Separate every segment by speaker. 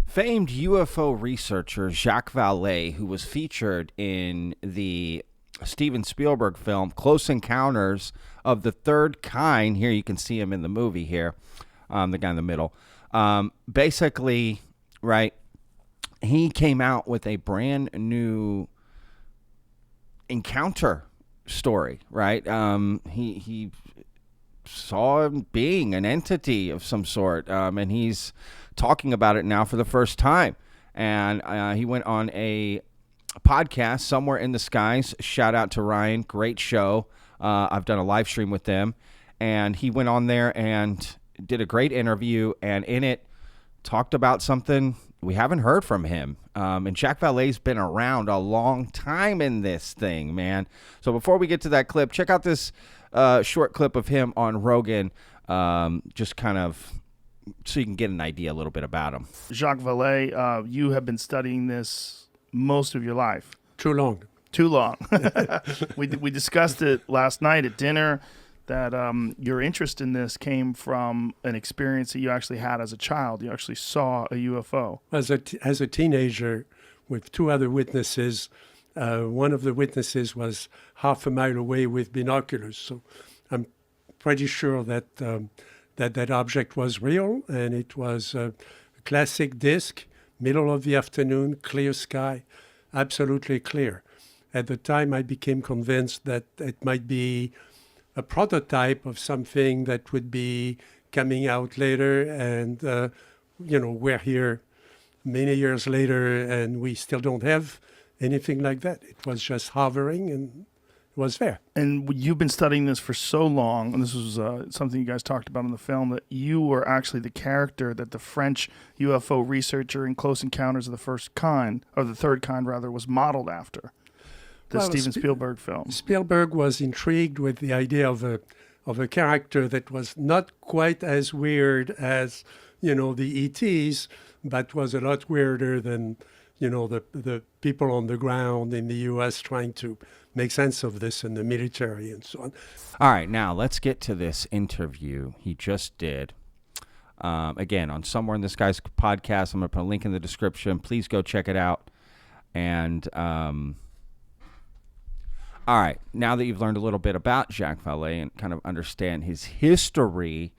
Speaker 1: Famed UFO researcher Jacques Vallée, who was featured in the Steven Spielberg film Close Encounters of the Third Kind. Here you can see him in the movie here, the guy in the middle. Basically, right, he came out with a brand new encounter story, right? He saw him being an entity of some sort, and he's talking about it now for the first time. And he went on a podcast, Somewhere in the Skies. Shout out to Ryan. Great show. I've done a live stream with them. And he went on there and did a great interview. And in it, talked about something we haven't heard from him. And Jacques Vallée's been around a long time in this thing, man. So before we get to that clip, check out this short clip of him on Rogan, just kind of so you can get an idea a little bit about him.
Speaker 2: Jacques Vallée, you have been studying this most of your life.
Speaker 3: Too long.
Speaker 2: Too long. We discussed it last night at dinner, that your interest in this came from an experience that you actually had as a child. You actually saw a UFO.
Speaker 3: As a teenager, with two other witnesses, one of the witnesses was half a mile away with binoculars. So I'm pretty sure that that object was real, and it was a classic disc, middle of the afternoon, clear sky, absolutely clear. At the time, I became convinced that it might be a prototype of something that would be coming out later, and we're here many years later, and we still don't have anything like that. It was just hovering, and it was there.
Speaker 2: And you've been studying this for so long, and this was something you guys talked about in the film, that you were actually the character that the French UFO researcher in Close Encounters of the First Kind, or the Third Kind rather, was modeled after. The Steven Spielberg film.
Speaker 3: Spielberg was intrigued with the idea of a character that was not quite as weird as, the ETs, but was a lot weirder than, the people on the ground in the U.S. trying to make sense of this in the military and so on.
Speaker 1: All right, now let's get to this interview he just did. Again, on Somewhere in the Skies podcast. I'm going to put a link in the description. Please go check it out. And all right, now that you've learned a little bit about Jacques Vallée and kind of understand his history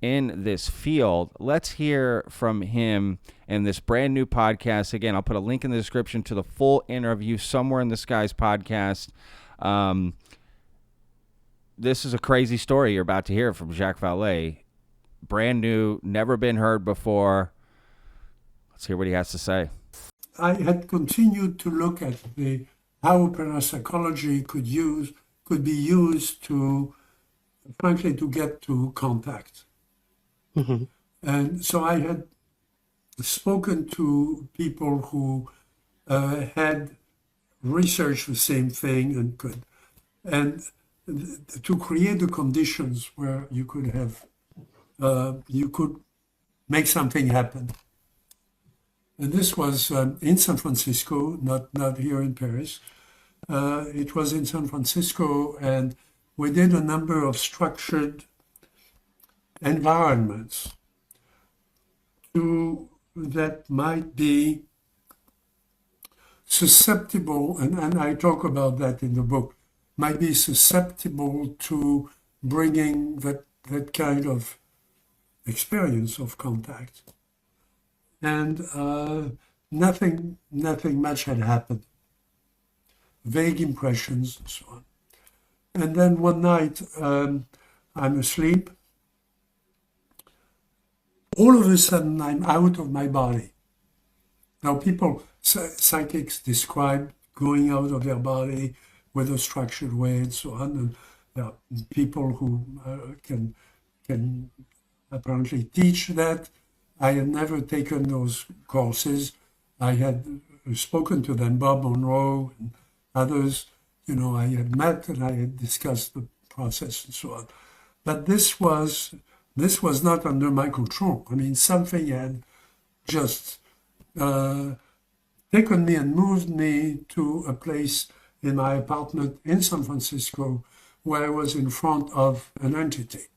Speaker 1: in this field, let's hear from him in this brand new podcast. Again, I'll put a link in the description to the full interview, Somewhere in the Skies podcast. This is a crazy story you're about to hear from Jacques Vallée. Brand new, never been heard before. Let's hear what he has to say.
Speaker 4: I had continued to look at how parapsychology could be used to, frankly, to get to contact.
Speaker 3: Mm-hmm.
Speaker 4: And so I had spoken to people who had researched the same thing and to create the conditions where you could make something happen. And this was in San Francisco, not here in Paris. It was in San Francisco, and we did a number of structured environments that might be susceptible, and I talk about that in the book, might be susceptible to bringing that kind of experience of contact. And nothing much had happened. Vague impressions and so on. And then one night, I'm asleep. All of a sudden, I'm out of my body. Now, psychics describe going out of their body with a structured way and so on. And there are people who can apparently teach that. I had never taken those courses. I had spoken to them, Bob Monroe and others. I had met and I had discussed the process and so on. But this was not under my control. I mean, something had just taken me and moved me to a place in my apartment in San Francisco where I was in front of an entity.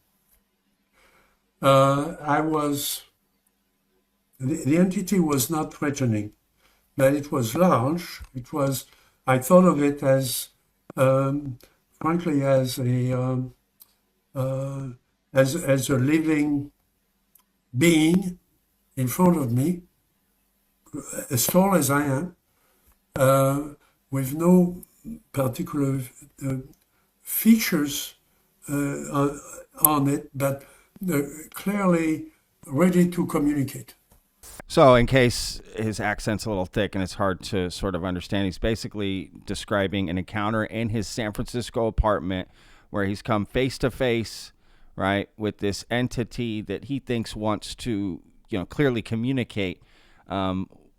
Speaker 4: I was the entity was not threatening, but it was large. I thought of it as, frankly, as a living being in front of me, as tall as I am, with no particular features on it, but clearly ready to communicate.
Speaker 1: So, in case his accent's a little thick and it's hard to sort of understand, he's basically describing an encounter in his San Francisco apartment where he's come face to face, right, with this entity that he thinks wants to, clearly communicate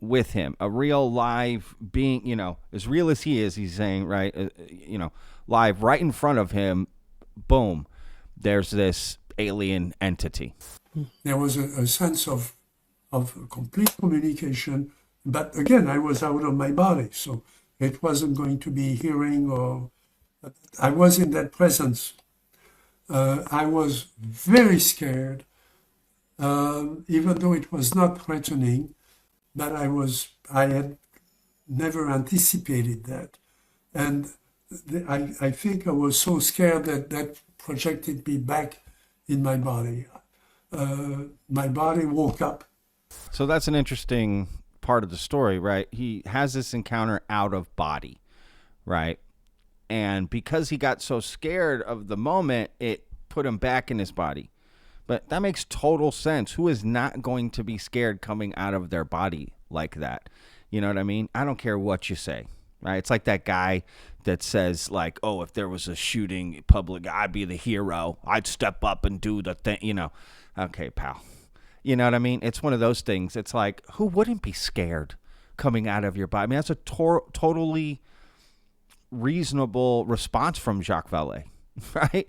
Speaker 1: with him. A real live being, as real as he is, he's saying, right, live right in front of him, boom, there's this alien entity.
Speaker 4: There was a sense of complete communication, but again, I was out of my body, so it wasn't going to be hearing or... I was in that presence. I was very scared, even though it was not threatening, but I had never anticipated that. And I think I was so scared that projected me back in my body. My body woke up.
Speaker 1: So that's an interesting part of the story, right? He has this encounter out of body, right? And because he got so scared of the moment, it put him back in his body. But that makes total sense. Who is not going to be scared coming out of their body like that? You know what I mean? I don't care what you say, right? It's like that guy that says, like, oh, if there was a shooting public, I'd be the hero. I'd step up and do the thing, Okay, pal. You know what I mean? It's one of those things. It's like, who wouldn't be scared coming out of your body? I mean, that's a totally reasonable response from Jacques Vallée, right?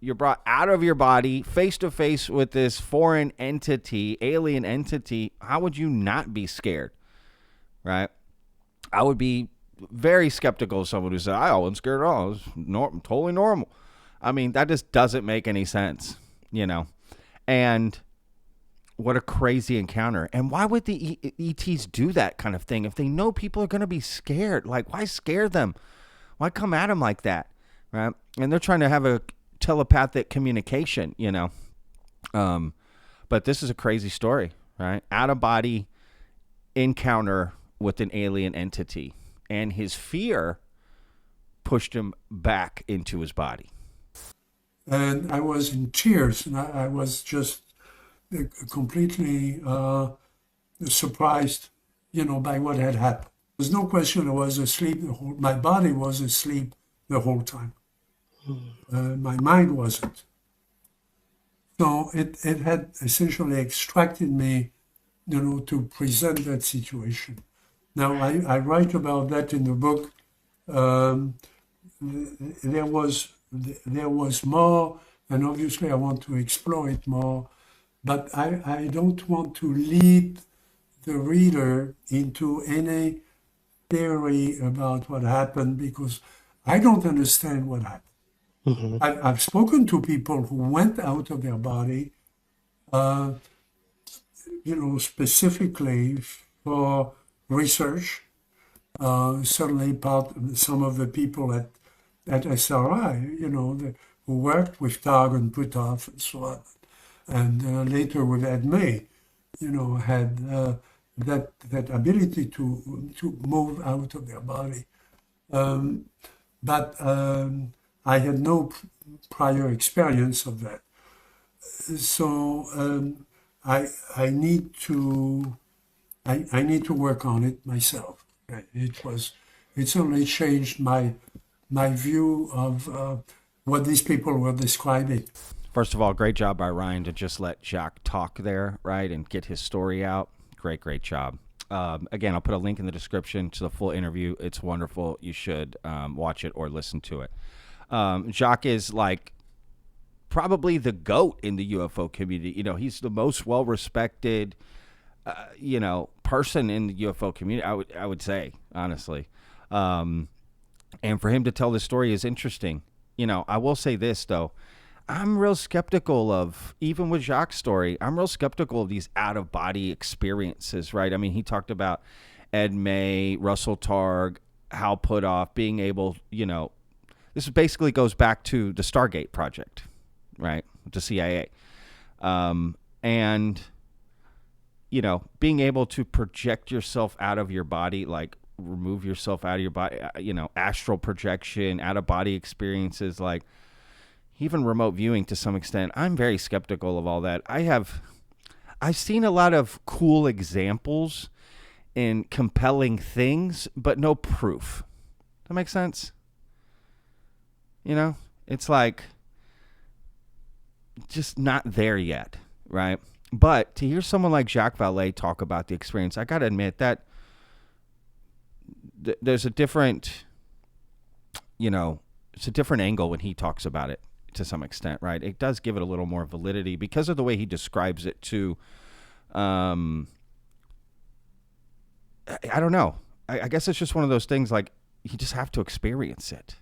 Speaker 1: You're brought out of your body, face to face with this foreign entity, alien entity. How would you not be scared, right? I would be very skeptical of someone who said, I wasn't scared at all. It was totally normal. I mean, that just doesn't make any sense, And what a crazy encounter. And why would the ETs do that kind of thing if they know people are going to be scared? Like, why scare them? Why come at them like that, right? And they're trying to have a telepathic communication, But this is a crazy story, right? Out-of-body encounter with an alien entity. And his fear pushed him back into his body.
Speaker 4: And I was in tears, and I was just completely surprised, by what had happened. There's no question I was asleep. My body was asleep the whole time. My mind wasn't. So it had essentially extracted me, to present that situation. Now, I write about that in the book. There was more, and obviously I want to explore it more, but I don't want to lead the reader into any theory about what happened, because I don't understand what happened. Mm-hmm. I've spoken to people who went out of their body, specifically for research. Certainly some of the people at SRI, who worked with Tag and Puthoff and so on, and later with Ed May, had that ability to move out of their body. But I had no prior experience of that. So I need to work on it myself. It certainly changed my view of what these people were describing.
Speaker 1: First of all, great job by Ryan to just let Jacques talk there, right, and get his story out. Great job. Again, I'll put a link in the description to the full interview. It's wonderful. You should watch it or listen to it. Jacques is like probably the GOAT in the UFO community. He's the most well-respected, person in the UFO community, I would say, honestly. And for him to tell this story is interesting. I will say this, though. I'm real skeptical of, even with Jacques' story, I'm real skeptical of these out-of-body experiences, right? I mean, he talked about Ed May, Russell Targ, Hal Puthoff being able, this basically goes back to the Stargate project, right, the CIA. And, being able to project yourself out of your body, like remove yourself out of your body, astral projection, out-of-body experiences, like even remote viewing to some extent. I'm very skeptical of all that. I've seen a lot of cool examples and compelling things, but no proof. That makes sense? It's like just not there yet, right? But to hear someone like Jacques Vallée talk about the experience, I got to admit that there's a different, it's a different angle when he talks about it to some extent, right? It does give it a little more validity because of the way he describes it too. I don't know. I guess it's just one of those things, like, you just have to experience it.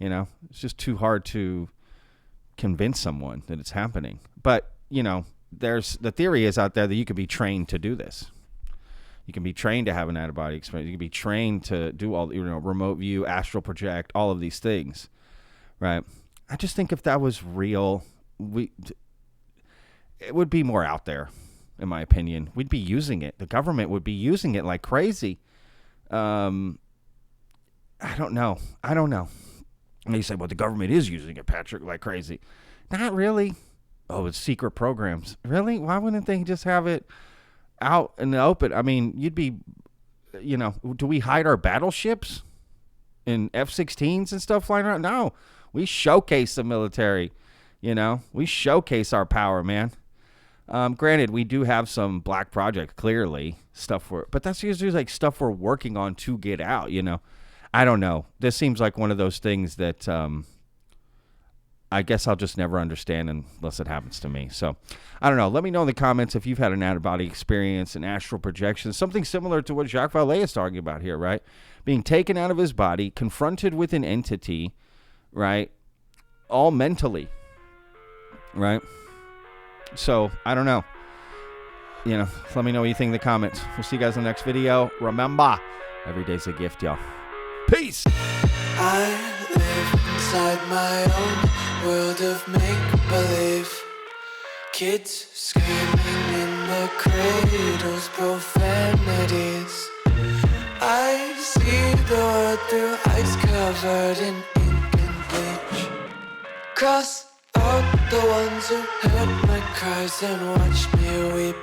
Speaker 1: It's just too hard to convince someone that it's happening. But, there's the theory is out there that you could be trained to do this. You can be trained to have an out-of-body experience. You can be trained to do all, remote view, astral project, all of these things, right? I just think if that was real, it would be more out there, in my opinion. We'd be using it. The government would be using it like crazy. I don't know. And you say, well, the government is using it, Patrick, like crazy. Not really. Oh, it's secret programs. Really? Why wouldn't they just have it out in the open? I mean, you'd be, do we hide our battleships in F-16s and stuff flying around? No. We showcase the military, We showcase our power, man. Granted, we do have some black project, clearly, but that's usually like stuff we're working on to get out, I don't know. This seems like one of those things that I guess I'll just never understand unless it happens to me. So, I don't know. Let me know in the comments if you've had an out-of-body experience, an astral projection, something similar to what Jacques Vallée is talking about here, right? Being taken out of his body, confronted with an entity, right? All mentally, right? So, I don't know. Let me know what you think in the comments. We'll see you guys in the next video. Remember, every day's a gift, y'all. Peace!
Speaker 5: I live inside my own world of make-believe. Kids screaming in the cradles, profanities. I see the world through ice covered in ink and bleach. Cross out the ones who heard my cries and watched me weep.